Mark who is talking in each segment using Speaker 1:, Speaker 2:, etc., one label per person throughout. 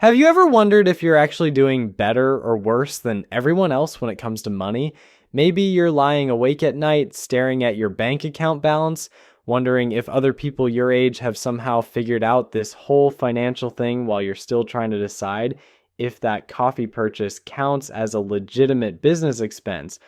Speaker 1: Have you ever wondered if you're actually doing better or worse than everyone else when it comes to money? Maybe you're lying awake at night, staring at your bank account balance, wondering if other people your age have somehow figured out this whole financial thing while you're still trying to decide if that coffee purchase counts as a legitimate business expense.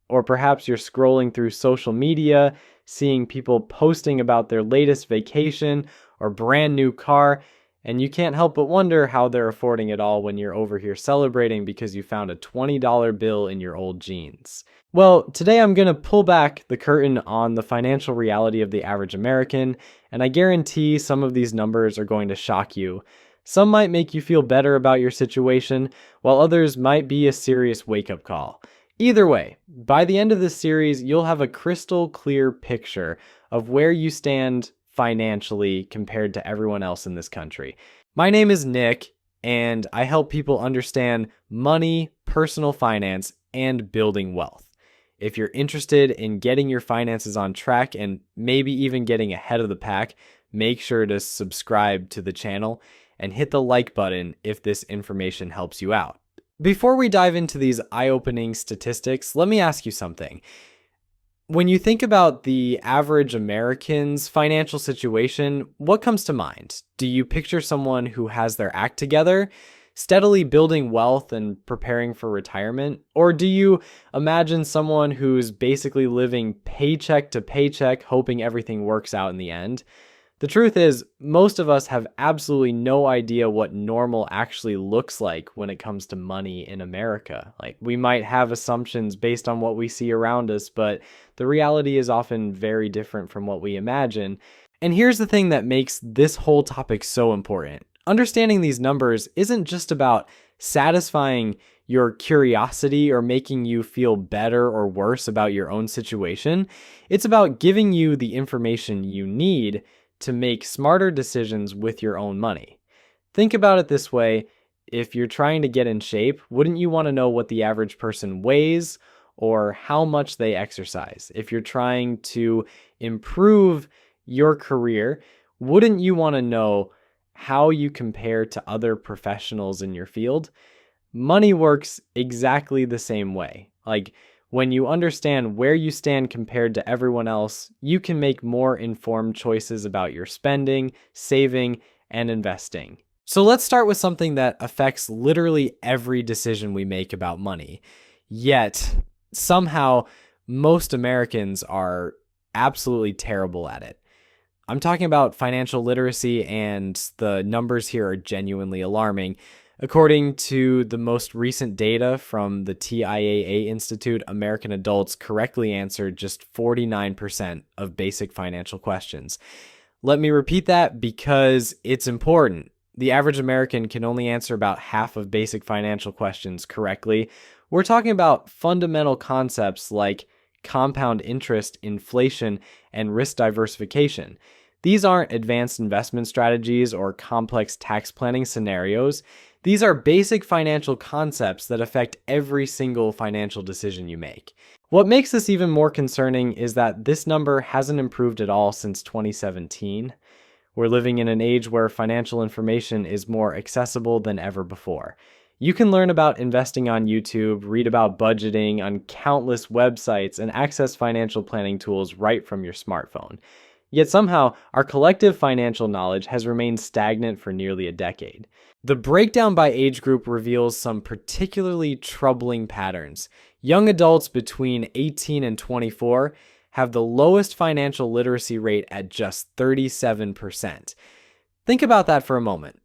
Speaker 1: Or perhaps you're scrolling through social media, seeing people posting about their latest vacation or brand new car, and you can't help but wonder how they're affording it all when you're over here celebrating because you found a $20 bill in your old jeans. Well, today I'm going to pull back the curtain on the financial reality of the average American, and I guarantee some of these numbers are going to shock you. Some might make you feel better about your situation, while others might be a serious wake-up call. Either way, by the end of this series, you'll have a crystal clear picture of where you stand financially compared to everyone else in this country. My name is Nick, and I help people understand money, personal finance, and building wealth. If you're interested in getting your finances on track and maybe even getting ahead of the pack, make sure to subscribe to the channel and hit the like button if this information helps you out. Before we dive into these eye-opening statistics, let me ask you something. When you think about the average American's financial situation, what comes to mind? Do you picture someone who has their act together, steadily building wealth and preparing for retirement? Or do you imagine someone who's basically living paycheck to paycheck, hoping everything works out in the end? The truth is, most of us have absolutely no idea what normal actually looks like when it comes to money in America. Like, we might have assumptions based on what we see around us, but the reality is often very different from what we imagine. And here's the thing that makes this whole topic so important. Understanding these numbers isn't just about satisfying your curiosity or making you feel better or worse about your own situation. It's about giving you the information you need to make smarter decisions with your own money. Think about it this way. If you're trying to get in shape, wouldn't you want to know what the average person weighs or how much they exercise? If you're trying to improve your career, wouldn't you want to know how you compare to other professionals in your field? Money works exactly the same way. Like, when you understand where you stand compared to everyone else, you can make more informed choices about your spending, saving, and investing. So let's start with something that affects literally every decision we make about money. Yet, somehow, most Americans are absolutely terrible at it. I'm talking about financial literacy, and the numbers here are genuinely alarming. According to the most recent data from the TIAA Institute, American adults correctly answered just 49% of basic financial questions. Let me repeat that because it's important. The average American can only answer about half of basic financial questions correctly. We're talking about fundamental concepts like compound interest, inflation, and risk diversification. These aren't advanced investment strategies or complex tax planning scenarios. These are basic financial concepts that affect every single financial decision you make. What makes this even more concerning is that this number hasn't improved at all since 2017. We're living in an age where financial information is more accessible than ever before. You can learn about investing on YouTube, read about budgeting on countless websites, and access financial planning tools right from your smartphone. Yet somehow, our collective financial knowledge has remained stagnant for nearly a decade. The breakdown by age group reveals some particularly troubling patterns. Young adults between 18 and 24 have the lowest financial literacy rate at just 37%. Think about that for a moment.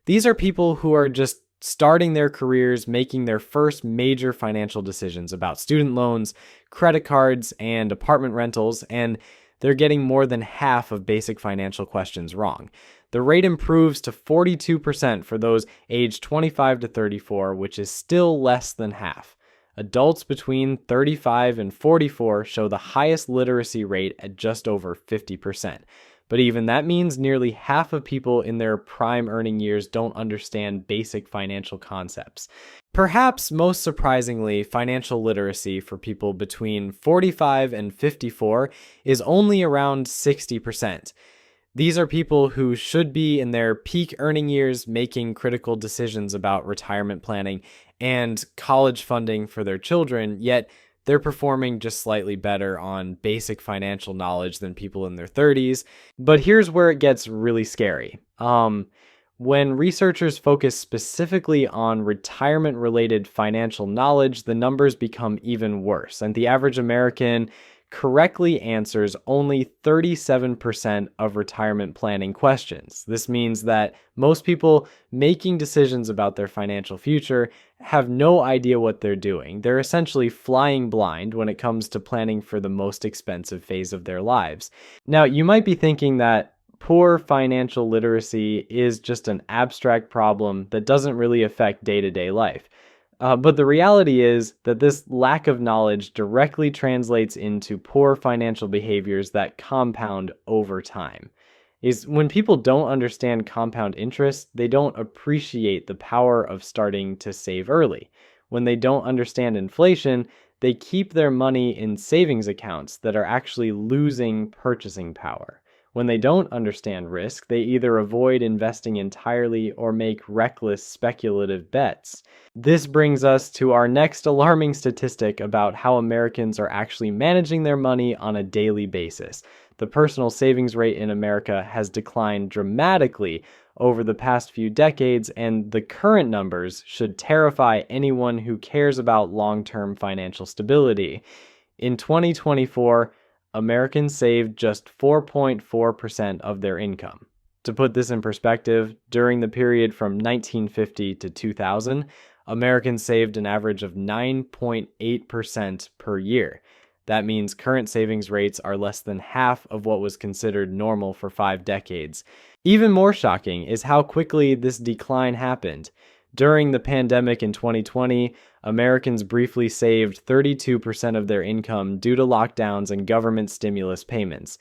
Speaker 1: These are people who are just starting their careers, making their first major financial decisions about student loans, credit cards, and apartment rentals, and they're getting more than half of basic financial questions wrong. The rate improves to 42% for those aged 25 to 34, which is still less than half. Adults between 35 and 44 show the highest literacy rate at just over 50%. But even that means nearly half of people in their prime earning years don't understand basic financial concepts. Perhaps most surprisingly, financial literacy for people between 45 and 54 is only around 60%. These are people who should be in their peak earning years making critical decisions about retirement planning and college funding for their children, yet they're performing just slightly better on basic financial knowledge than people in their 30s. But here's where it gets really scary. When researchers focus specifically on retirement-related financial knowledge, the numbers become even worse, and the average American correctly answers only 37% of retirement planning questions. This means that most people making decisions about their financial future have no idea what they're doing. They're essentially flying blind when it comes to planning for the most expensive phase of their lives. Now, you might be thinking that poor financial literacy is just an abstract problem that doesn't really affect day-to-day life. But the reality is that this lack of knowledge directly translates into poor financial behaviors that compound over time. Is when people don't understand compound interest, they don't appreciate the power of starting to save early. When they don't understand inflation, they keep their money in savings accounts that are actually losing purchasing power. When they don't understand risk, they either avoid investing entirely or make reckless speculative bets. This brings us to our next alarming statistic about how Americans are actually managing their money on a daily basis. The personal savings rate in America has declined dramatically over the past few decades, and the current numbers should terrify anyone who cares about long-term financial stability. In 2024, Americans saved just 4.4% of their income. To put this in perspective, during the period from 1950 to 2000, Americans saved an average of 9.8% per year. That means current savings rates are less than half of what was considered normal for 5 decades. Even more shocking is how quickly this decline happened. During the pandemic in 2020, Americans briefly saved 32% of their income due to lockdowns and government stimulus payments.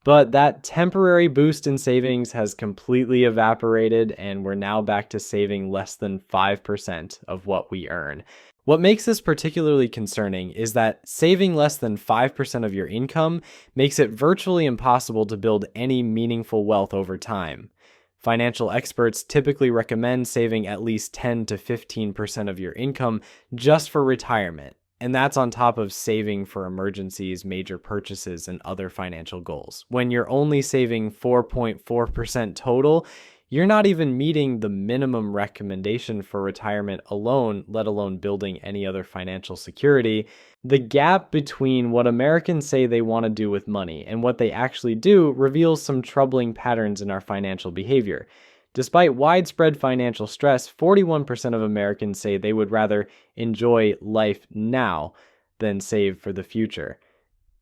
Speaker 1: But that temporary boost in savings has completely evaporated, and we're now back to saving less than 5% of what we earn. What makes this particularly concerning is that saving less than 5% of your income makes it virtually impossible to build any meaningful wealth over time. Financial experts typically recommend saving at least 10 to 15% of your income just for retirement, and that's on top of saving for emergencies, major purchases, and other financial goals. When you're only saving 4.4% total, you're not even meeting the minimum recommendation for retirement alone, let alone building any other financial security. The gap between what Americans say they want to do with money and what they actually do reveals some troubling patterns in our financial behavior. Despite widespread financial stress, 41% of Americans say they would rather enjoy life now than save for the future.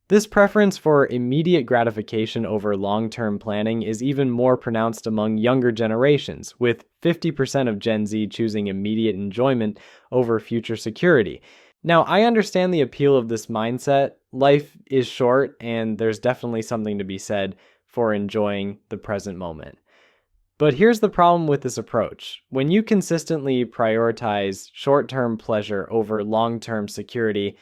Speaker 1: This preference for immediate gratification over long-term planning is even more pronounced among younger generations, with 50% of Gen Z choosing immediate enjoyment over future security. Now, I understand the appeal of this mindset. Life is short, and there's definitely something to be said for enjoying the present moment. But here's the problem with this approach. When you consistently prioritize short-term pleasure over long-term security,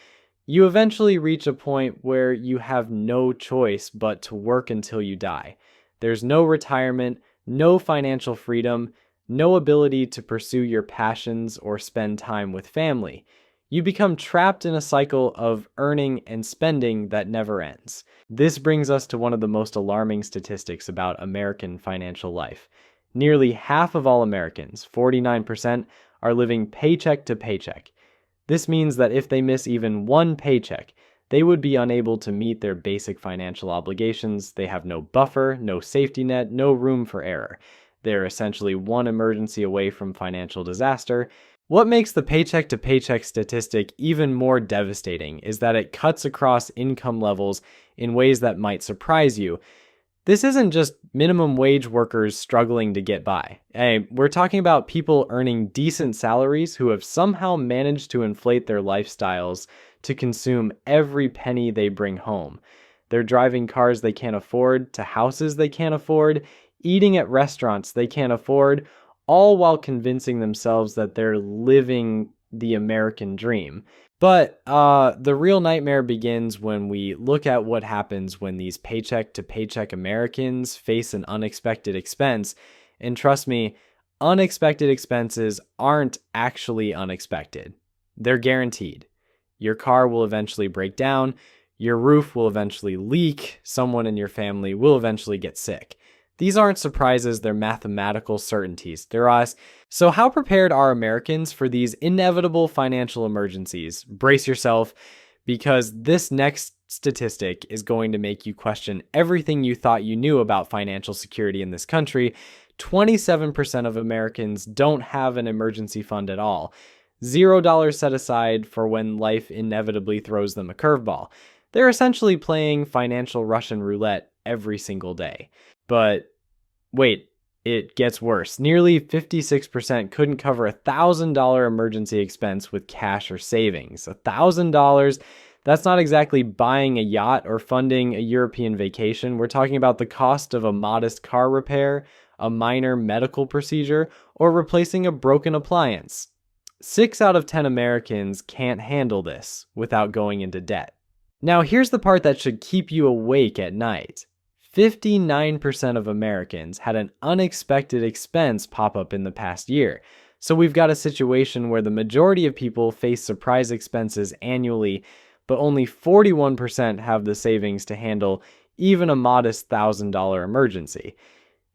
Speaker 1: you eventually reach a point where you have no choice but to work until you die. There's no retirement, no financial freedom, no ability to pursue your passions or spend time with family. You become trapped in a cycle of earning and spending that never ends. This brings us to one of the most alarming statistics about American financial life. Nearly half of all Americans, 49%, are living paycheck to paycheck. This means that if they miss even one paycheck, they would be unable to meet their basic financial obligations. They have no buffer, no safety net, no room for error. They're essentially one emergency away from financial disaster. What makes the paycheck to paycheck statistic even more devastating is that it cuts across income levels in ways that might surprise you. This isn't just minimum wage workers struggling to get by. We're talking about people earning decent salaries who have somehow managed to inflate their lifestyles to consume every penny they bring home. They're driving cars they can't afford to houses they can't afford, eating at restaurants they can't afford, all while convincing themselves that they're living the American dream. But the real nightmare begins when we look at what happens when these paycheck to paycheck Americans face an unexpected expense. And trust me, unexpected expenses aren't actually unexpected. They're guaranteed. Your car will eventually break down. Your roof will eventually leak. Someone in your family will eventually get sick. These aren't surprises, they're mathematical certainties. They're us. So how prepared are Americans for these inevitable financial emergencies? Brace yourself, because this next statistic is going to make you question everything you thought you knew about financial security in this country. 27% of Americans don't have an emergency fund at all. $0 set aside for when life inevitably throws them a curveball. They're essentially playing financial Russian roulette every single day. But wait, it gets worse. Nearly 56% couldn't cover a $1,000 emergency expense with cash or savings. $1,000, that's not exactly buying a yacht or funding a European vacation. We're talking about the cost of a modest car repair, a minor medical procedure, or replacing a broken appliance. 6 out of 10 Americans can't handle this without going into debt. Now, here's the part that should keep you awake at night. 59% of Americans had an unexpected expense pop up in the past year. So we've got a situation where the majority of people face surprise expenses annually, but only 41% have the savings to handle even a modest $1,000 emergency.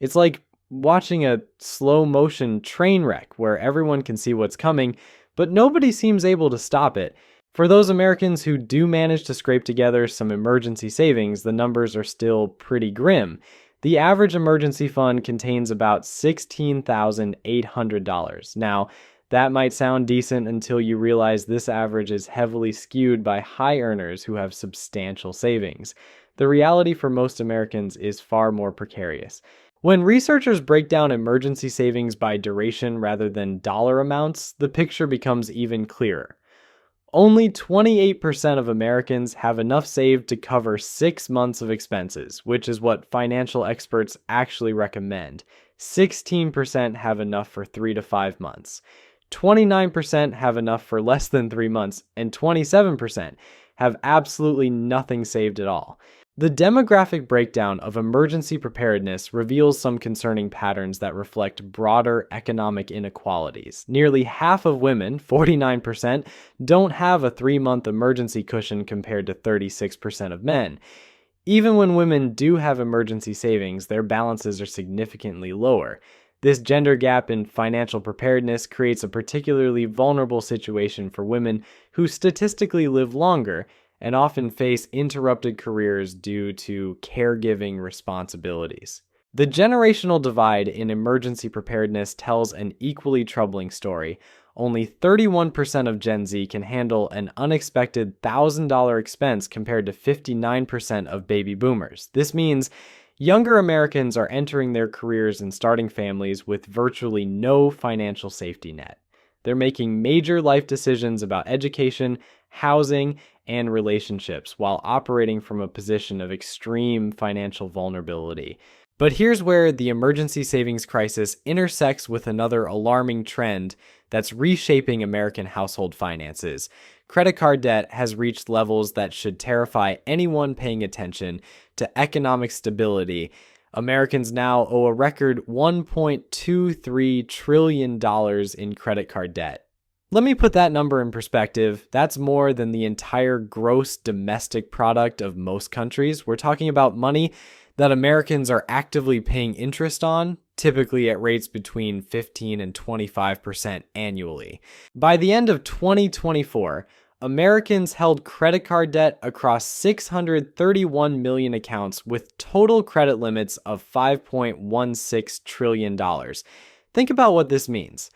Speaker 1: It's like watching a slow motion train wreck where everyone can see what's coming, but nobody seems able to stop it. For those Americans who do manage to scrape together some emergency savings, the numbers are still pretty grim. The average emergency fund contains about $16,800. Now, that might sound decent until you realize this average is heavily skewed by high earners who have substantial savings. The reality for most Americans is far more precarious. When researchers break down emergency savings by duration rather than dollar amounts, the picture becomes even clearer. Only 28% of Americans have enough saved to cover 6 months of expenses, which is what financial experts actually recommend. 16% have enough for 3 to 5 months. 29% have enough for less than 3 months, and 27% have absolutely nothing saved at all. The demographic breakdown of emergency preparedness reveals some concerning patterns that reflect broader economic inequalities. Nearly half of women, 49%, don't have a 3-month emergency cushion compared to 36% of men. Even when women do have emergency savings, their balances are significantly lower. This gender gap in financial preparedness creates a particularly vulnerable situation for women who statistically live longer and often face interrupted careers due to caregiving responsibilities. The generational divide in emergency preparedness tells an equally troubling story. Only 31% of Gen Z can handle an unexpected $1,000 expense compared to 59% of baby boomers. This means younger Americans are entering their careers and starting families with virtually no financial safety net. They're making major life decisions about education, housing, and relationships while operating from a position of extreme financial vulnerability. But here's where the emergency savings crisis intersects with another alarming trend that's reshaping American household finances. Credit card debt has reached levels that should terrify anyone paying attention to economic stability. Americans now owe a record $1.23 trillion in credit card debt. Let me put that number in perspective. That's more than the entire gross domestic product of most countries. We're talking about money that Americans are actively paying interest on, typically at rates between 15 and 25% annually. By the end of 2024, Americans held credit card debt across 631 million accounts with total credit limits of $5.16 trillion. Think about what this means.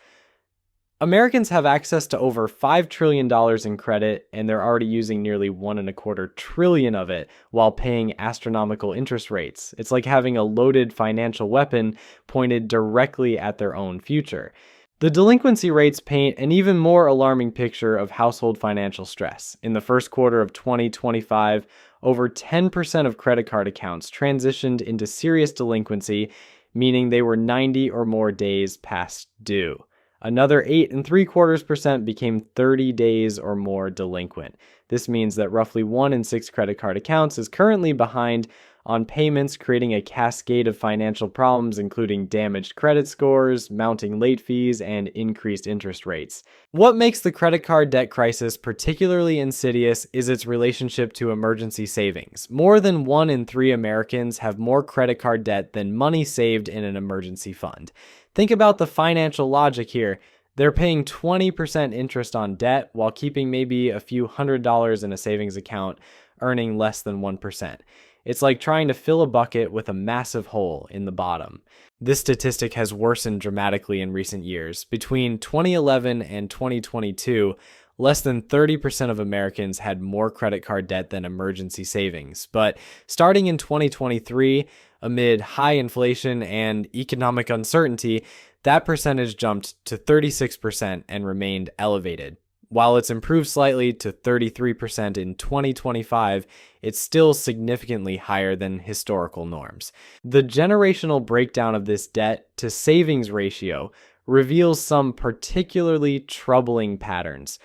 Speaker 1: Americans have access to over $5 trillion in credit, and they're already using nearly $1.25 trillion of it while paying astronomical interest rates. It's like having a loaded financial weapon pointed directly at their own future. The delinquency rates paint an even more alarming picture of household financial stress. In the first quarter of 2025, over 10% of credit card accounts transitioned into serious delinquency, meaning they were 90 or more days past due. Another 8.75% became 30 days or more delinquent. This means that roughly 1 in 6 credit card accounts is currently behind on payments, creating a cascade of financial problems, including damaged credit scores, mounting late fees, and increased interest rates. What makes the credit card debt crisis particularly insidious is its relationship to emergency savings. More than 1 in 3 Americans have more credit card debt than money saved in an emergency fund. Think about the financial logic here. They're paying 20% interest on debt while keeping maybe a few $100s in a savings account, earning less than 1%. It's like trying to fill a bucket with a massive hole in the bottom. This statistic has worsened dramatically in recent years. Between 2011 and 2022, less than 30% of Americans had more credit card debt than emergency savings. But starting in 2023, amid high inflation and economic uncertainty, that percentage jumped to 36% and remained elevated. While it's improved slightly to 33% in 2025, it's still significantly higher than historical norms. The generational breakdown of this debt to savings ratio reveals some particularly troubling patterns.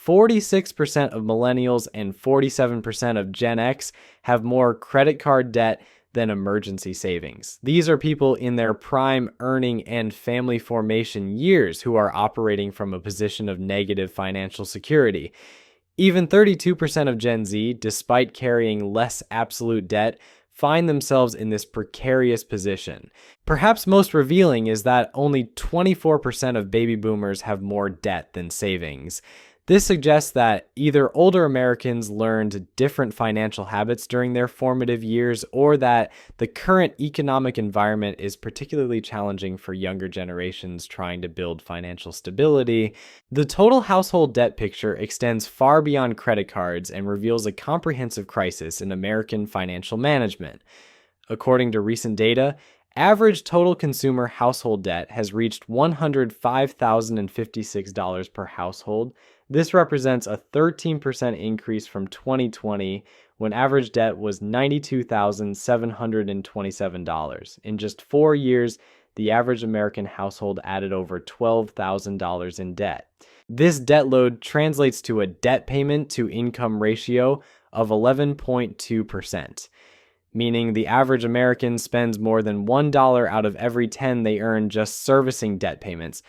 Speaker 1: 46% of millennials and 47% of Gen X have more credit card debt than emergency savings. These are people in their prime earning and family formation years who are operating from a position of negative financial security. Even 32% of Gen Z, despite carrying less absolute debt, find themselves in this precarious position. Perhaps most revealing is that only 24% of baby boomers have more debt than savings. This suggests that either older Americans learned different financial habits during their formative years, or that the current economic environment is particularly challenging for younger generations trying to build financial stability. The total household debt picture extends far beyond credit cards and reveals a comprehensive crisis in American financial management. According to recent data, average total consumer household debt has reached $105,056 per household. This represents a 13% increase from 2020, when average debt was $92,727. In just 4 years, the average American household added over $12,000 in debt. This debt load translates to a debt payment to income ratio of 11.2%. Meaning the average American spends more than $1 out of every 10 they earn just servicing debt payments.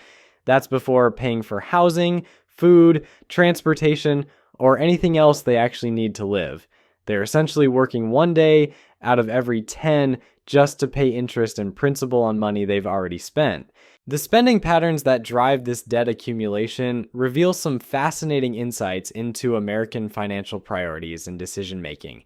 Speaker 1: That's before paying for housing, food, transportation, or anything else they actually need to live. They're essentially working 1 day out of every 10 just to pay interest and principal on money they've already spent. The spending patterns that drive this debt accumulation reveal some fascinating insights into American financial priorities and decision making.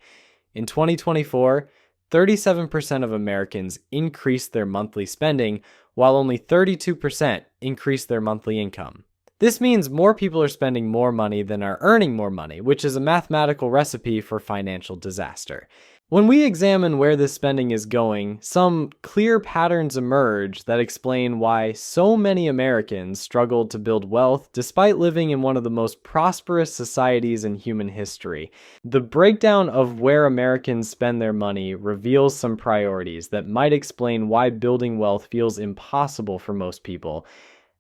Speaker 1: In 2024, 37% of Americans increased their monthly spending, while only 32% increased their monthly income. This means more people are spending more money than are earning more money, which is a mathematical recipe for financial disaster. When we examine where this spending is going, some clear patterns emerge that explain why so many Americans struggled to build wealth despite living in one of the most prosperous societies in human history. The breakdown of where Americans spend their money reveals some priorities that might explain why building wealth feels impossible for most people.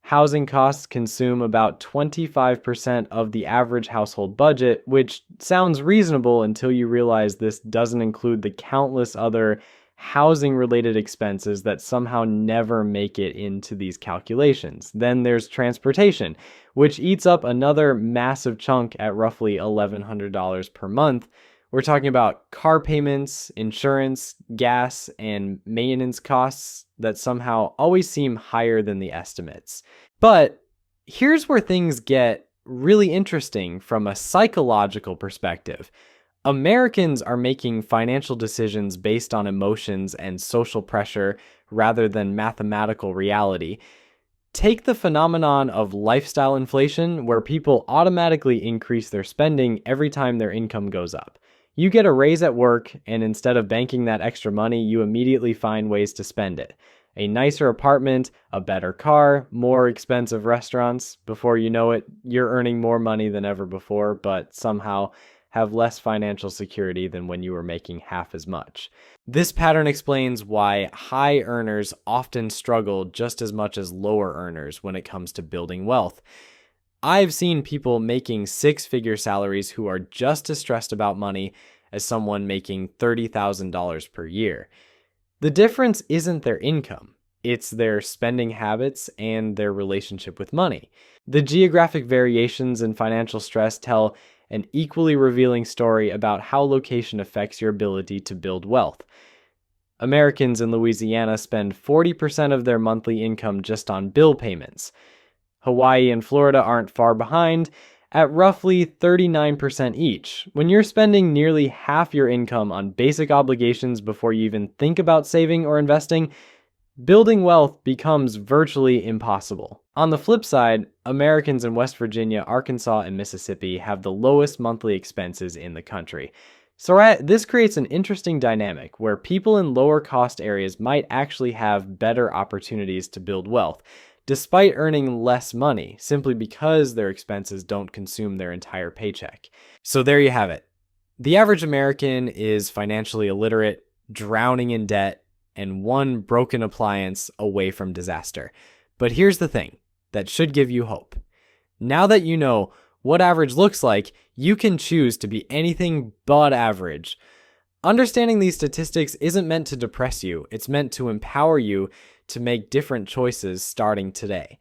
Speaker 1: Housing costs consume about 25% of the average household budget, which sounds reasonable until you realize this doesn't include the countless other housing-related expenses that somehow never make it into these calculations. Then there's transportation, which eats up another massive chunk at roughly $1,100 per month. We're talking about car payments, insurance, gas, and maintenance costs that somehow always seem higher than the estimates. But here's where things get really interesting from a psychological perspective. Americans are making financial decisions based on emotions and social pressure rather than mathematical reality. Take the phenomenon of lifestyle inflation, where people automatically increase their spending every time their income goes up. You get a raise at work, and instead of banking that extra money, you immediately find ways to spend it. A nicer apartment, a better car, more expensive restaurants. Before you know it, you're earning more money than ever before, but somehow have less financial security than when you were making half as much. This pattern explains why high earners often struggle just as much as lower earners when it comes to building wealth. I've seen people making six-figure salaries who are just as stressed about money as someone making $30,000 per year. The difference isn't their income, it's their spending habits and their relationship with money. The geographic variations in financial stress tell an equally revealing story about how location affects your ability to build wealth. Americans in Louisiana spend 40% of their monthly income just on bill payments. Hawaii and Florida aren't far behind, at roughly 39% each. When you're spending nearly half your income on basic obligations before you even think about saving or investing, building wealth becomes virtually impossible. On the flip side, Americans in West Virginia, Arkansas, and Mississippi have the lowest monthly expenses in the country. So this creates an interesting dynamic where people in lower cost areas might actually have better opportunities to build wealth, despite earning less money, simply because their expenses don't consume their entire paycheck. So there you have it. The average American is financially illiterate, drowning in debt, and one broken appliance away from disaster. But here's the thing that should give you hope. Now that you know what average looks like, you can choose to be anything but average. Understanding these statistics isn't meant to depress you, it's meant to empower you to make different choices starting today.